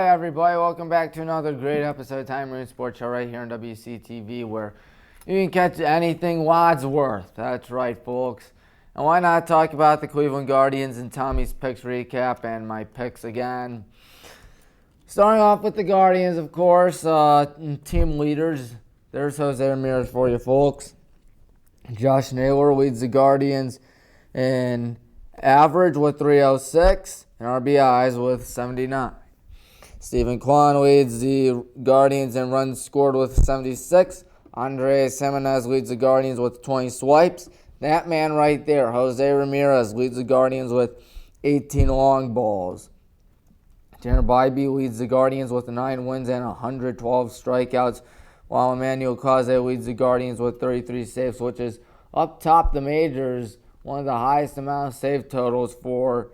everybody. Welcome back to another great episode of Tommy Maroon Sports Show right here on WCTV, where you can catch anything Wadsworth. That's right, folks. And why not talk about the Cleveland Guardians and Tommy's picks recap and my picks again. Starting off with the Guardians, of course, team leaders. There's Jose Ramirez for you, folks. Josh Naylor leads the Guardians in average with 306 and RBIs with 79. Stephen Kwan leads the Guardians in runs scored with 76. Andres Jimenez leads the Guardians with 20 swipes. That man right there, Jose Ramirez, leads the Guardians with 18 long balls. Tanner Bybee leads the Guardians with 9 wins and 112 strikeouts, while Emmanuel Clase leads the Guardians with 33 saves, which is up top the majors, one of the highest amount of save totals for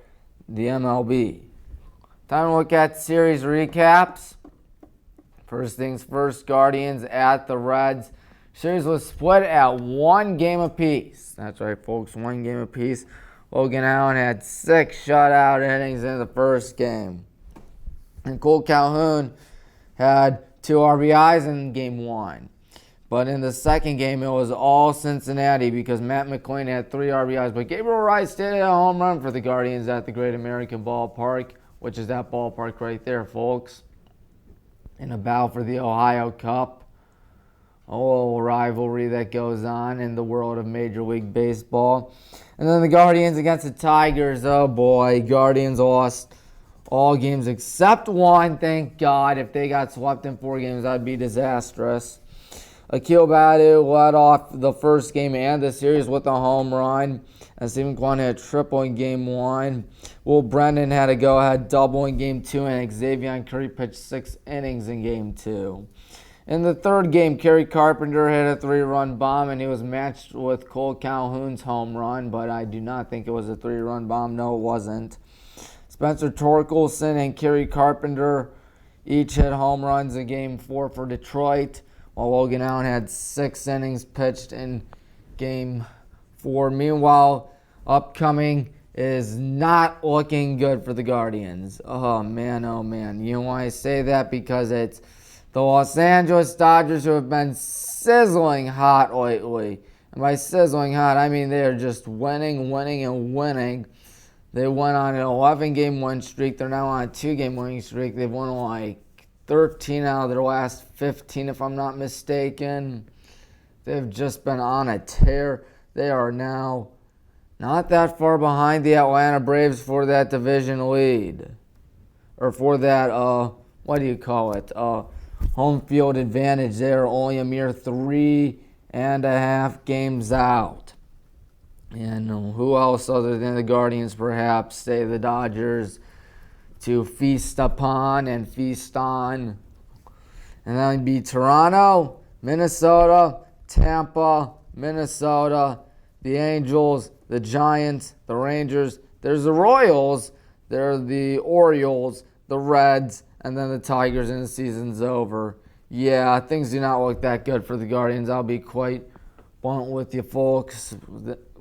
the MLB. Time to look at series recaps. First things first, Guardians at the Reds. Series was split at 1 game apiece. That's right, folks, 1 game apiece. Logan Allen had 6 shutout innings in the first game. And Cole Calhoun had 2 RBIs in game 1. But in the second game, it was all Cincinnati because Matt McClain had 3 RBIs. But Gabriel Rice did a home run for the Guardians at the Great American Ballpark, which is that ballpark right there, folks. In a battle for the Ohio Cup. A little rivalry that goes on in the world of Major League Baseball. And then the Guardians against the Tigers. Oh boy, Guardians lost all games except one, thank God. If they got swept in 4 games, that'd be disastrous. Akil Baddoo led off the first game and the series with a home run. And Stephen Kwan had a triple in game 1. Will Brennan had a go-ahead double in game 2. And Xavier Curry pitched 6 innings in game 2. In the third game, Kerry Carpenter hit a 3-run bomb, and he was matched with Cole Calhoun's home run, but I do not think it was a 3-run bomb. No, it wasn't. Spencer Torkelson and Kerry Carpenter each hit home runs in game 4 for Detroit, while Logan Allen had 6 innings pitched in game 4. Meanwhile, upcoming is not looking good for the Guardians. Oh, man. You know why I say that? Because it's the Los Angeles Dodgers, who have been sizzling hot lately. And by sizzling hot, I mean they are just winning. They went on an 11-game win streak. They're now on a 2-game winning streak. They've won like 13 out of their last 15, if I'm not mistaken. They've just been on a tear. They are now not that far behind the Atlanta Braves for that division lead. Or for that, what do you call it? Home field advantage. They are only a mere 3.5 games out. And who else other than the Guardians, perhaps, say the Dodgers, to feast upon and feast on? And that would be Toronto, Minnesota, Tampa, Minnesota, the Angels, the Giants, the Rangers. There's the Royals. There are the Orioles, the Reds, and then the Tigers, and the season's over. Yeah, things do not look that good for the Guardians. I'll be quite blunt with you folks.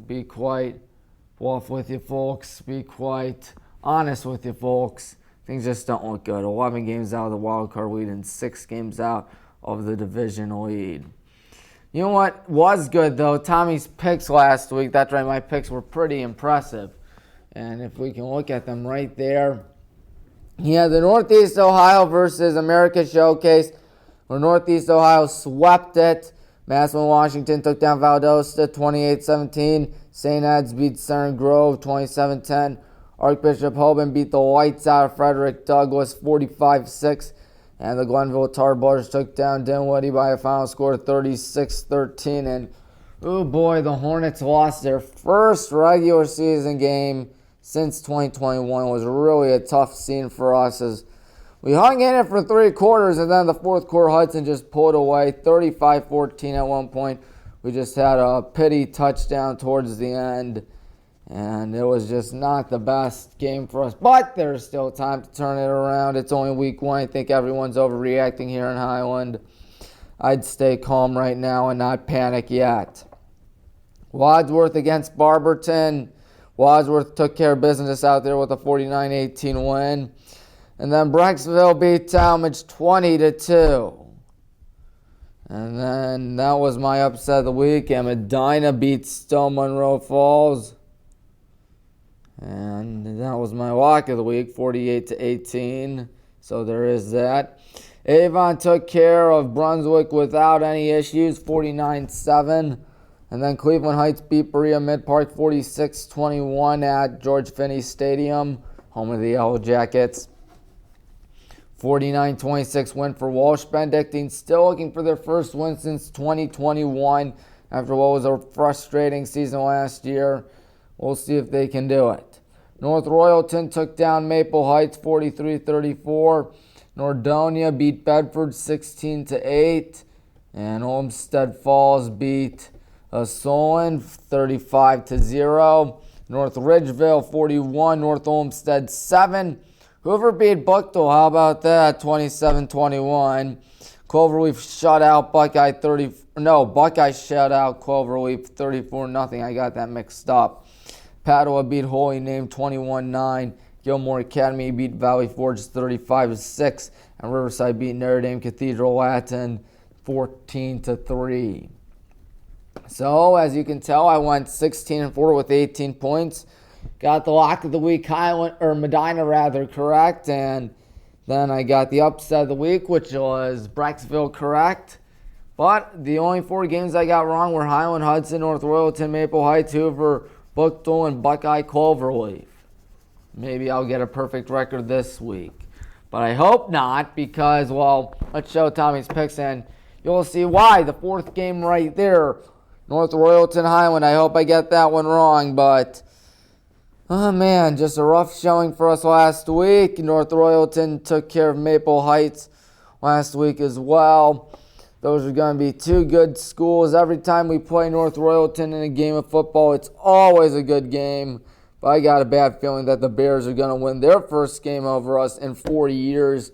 Be quite bluff with you folks. Be quite honest with you folks. Things just don't look good. 11 games out of the wild card lead and 6 games out of the division lead. You know what was good, though? Tommy's picks last week. That's right, my picks were pretty impressive. And if we can look at them right there. Yeah, the Northeast Ohio versus America Showcase, where Northeast Ohio swept it. Massillon, Washington took down Valdosta 28-17. St. Ed's beat Cern Grove 27-10. Archbishop Hoban beat the lights out of Frederick Douglass 45-6. And the Glenville Tar Bullets took down Dinwiddie by a final score of 36-13. And, oh boy, the Hornets lost their first regular season game since 2021. It was really a tough scene for us as we hung in it for 3 quarters, and then the fourth quarter Hudson just pulled away 35-14 at one point. We just had a pity touchdown towards the end, and it was just not the best game for us. But there's still time to turn it around. It's only week 1. I think everyone's overreacting here in Highland. I'd stay calm right now and not panic yet. Wadsworth against Barberton. Wadsworth took care of business out there with a 49-18 win. And then Brecksville beat Talmadge 20-2. And then that was my upset of the week. And Medina beat Stone Monroe Falls. And that was my walk of the week, 48-18. So there is that. Avon took care of Brunswick without any issues, 49-7. And then Cleveland Heights beat Berea Mid-Park 46-21 at George Finney Stadium, home of the Yellow Jackets. 49-26 win for Walsh. Benedictine still looking for their first win since 2021 after what was a frustrating season last year. We'll see if they can do it. North Royalton took down Maple Heights 43-34. Nordonia beat Bedford 16-8. And Olmsted Falls beat Solon 35-0. North Ridgeville 41. North Olmsted 7. Hoover beat Bucknell. How about that? 27-21. Cloverleaf shut out Buckeye Buckeye shut out Cloverleaf 34-0. I got that mixed up. Padua beat Holy Name 21-9. Gilmore Academy beat Valley Forge 35-6. And Riverside beat Notre Dame Cathedral Latin 14-3. So, as you can tell, I went 16-4 with 18 points. Got the lock of the week, Medina correct. And then I got the upset of the week, which was Brecksville correct. But the only 4 games I got wrong were Highland, Hudson, North Royalton, Maple Heights, Hoover, Bucknell, and Buckeye Cloverleaf. Maybe I'll get a perfect record this week. But I hope not, because, well, let's show Tommy's picks and you'll see why. The 4th game right there, North Royalton Highland. I hope I get that one wrong, but oh man, just a rough showing for us last week. North Royalton took care of Maple Heights last week as well. Those are going to be 2 good schools. Every time we play North Royalton in a game of football, it's always a good game. But I got a bad feeling that the Bears are going to win their first game over us in 40 years.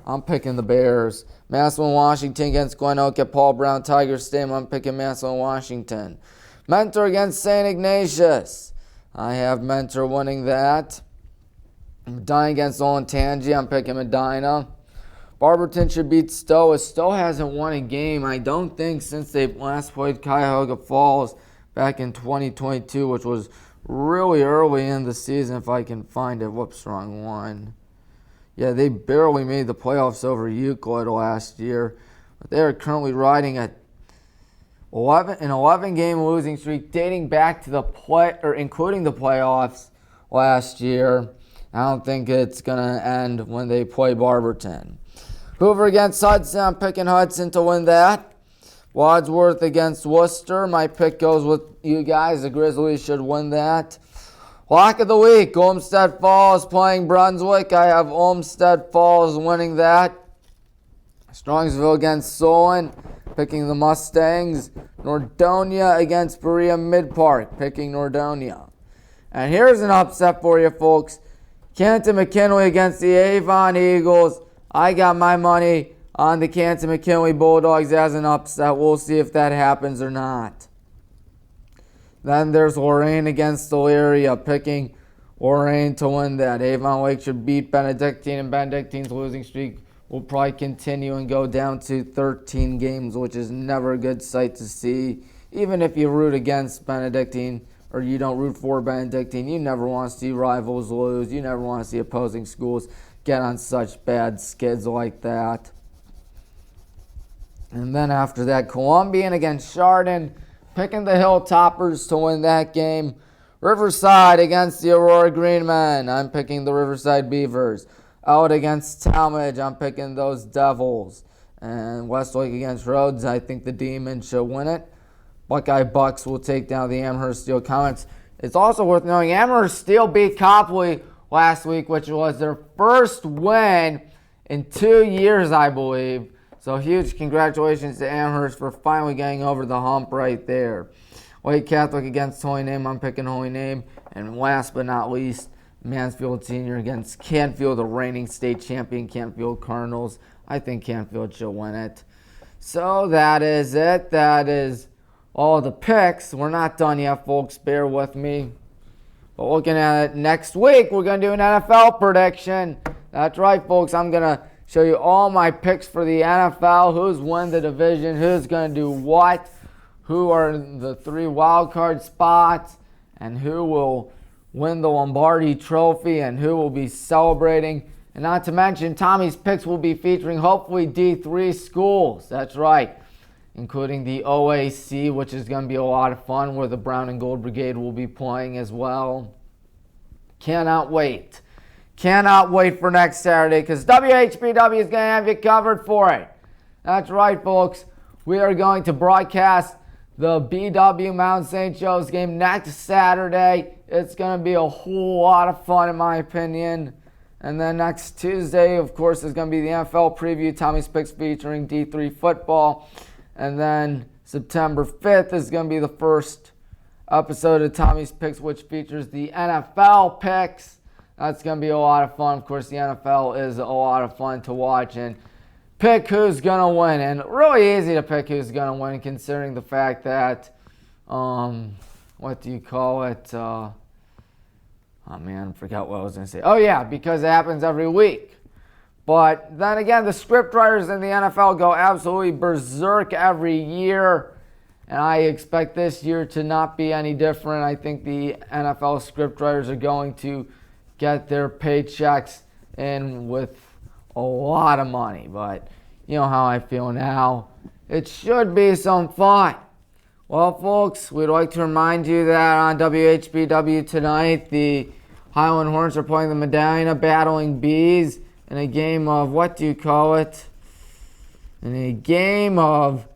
I'm picking the Bears. Massillon, Washington against Glen Oak at Paul Brown Tiger Stadium. I'm picking Massillon, Washington. Mentor against St. Ignatius. I have Mentor winning that. Medina against Olentangy. I'm picking Medina. Barberton should beat Stowe, as Stowe hasn't won a game, I don't think, since they last played Cuyahoga Falls back in 2022, which was really early in the season, if I can find it. Whoops, wrong one. Yeah, they barely made the playoffs over Euclid last year. But they are currently riding an 11-game losing streak dating back to including the playoffs last year. I don't think it's going to end when they play Barberton. Hoover against Hudson. I'm picking Hudson to win that. Wadsworth against Worcester. My pick goes with you guys. The Grizzlies should win that. Lock of the week. Olmsted Falls playing Brunswick. I have Olmsted Falls winning that. Strongsville against Solon. Picking the Mustangs. Nordonia against Berea Mid-Park. Picking Nordonia. And here's an upset for you folks. Canton McKinley against the Avon Eagles. I got my money on the Canton McKinley Bulldogs as an upset. We'll see if that happens or not. Then there's Lorraine against Elyria, picking Lorraine to win that. Avon Lake should beat Benedictine, and Benedictine's losing streak will probably continue and go down to 13 games, which is never a good sight to see. Even if you root against Benedictine or you don't root for Benedictine, you never want to see rivals lose. You never want to see opposing schools get on such bad skids like that. And then after that, Columbian against Chardon, picking the Hilltoppers to win that game. Riverside against the Aurora Greenmen. I'm picking the Riverside Beavers. Out against Talmadge. I'm picking those Devils. And Westlake against Rhodes. I think the Demons should win it. Buckeye Bucks will take down the Amherst Steel Comets. It's also worth knowing Amherst Steel beat Copley last week, which was their first win in 2 years, I believe. So huge congratulations to Amherst for finally getting over the hump right there. White Catholic against Holy Name. I'm picking Holy Name. And last but not least, Mansfield Senior against Canfield, the reigning state champion Canfield Cardinals. I think Canfield should win it. So that is it. That is all the picks. We're not done yet, folks. Bear with me. But looking at it next week, we're going to do an NFL prediction. That's right, folks. I'm going to show you all my picks for the NFL, who's won the division, who's going to do what, who are the 3 wild card spots, and who will win the Lombardi Trophy and who will be celebrating. And not to mention, Tommy's picks will be featuring hopefully D3 schools. That's right, including the OAC, which is going to be a lot of fun, where the Brown and Gold Brigade will be playing as well. Cannot wait. Cannot wait for next Saturday, because WHBW is going to have you covered for it. That's right, folks. We are going to broadcast the BW Mount St. Joe's game next Saturday. It's going to be a whole lot of fun, in my opinion. And then next Tuesday, of course, is going to be the NFL preview. Tommy's picks featuring D3 football. And then September 5th is going to be the first episode of Tommy's Picks, which features the NFL picks. That's going to be a lot of fun. Of course, the NFL is a lot of fun to watch and pick who's going to win. And really easy to pick who's going to win, considering the fact that, what do you call it? Oh, man, I forgot what I was going to say. Oh, yeah, because it happens every week. But then again, the scriptwriters in the NFL go absolutely berserk every year. And I expect this year to not be any different. I think the NFL scriptwriters are going to get their paychecks in with a lot of money. But you know how I feel now. It should be some fun. Well, folks, we'd like to remind you that on WHBW tonight, the Highland Hornets are playing the Medina Battling Bees in a game of, what do you call it? In a game of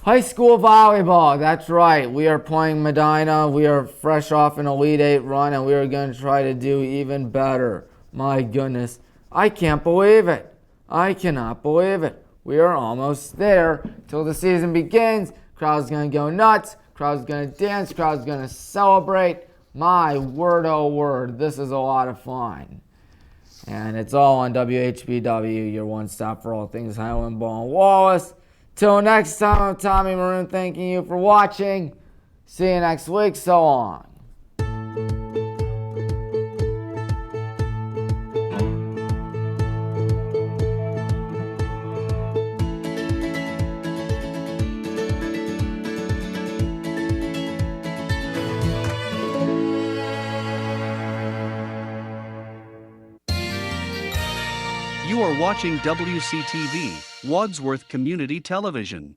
high school volleyball. That's right. We are playing Medina. We are fresh off an Elite 8 run, and we are going to try to do even better. My goodness. I can't believe it. I cannot believe it. We are almost there till the season begins. Crowd's going to go nuts. Crowd's going to dance. Crowd's going to celebrate. My word, oh word. This is a lot of fun. And it's all on WHBW, your one stop for all things Highland and Baldwin Wallace. Till next time, I'm Tommy Maroon, thanking you for watching. See you next week. So long. You are watching WCTV, Wadsworth Community Television.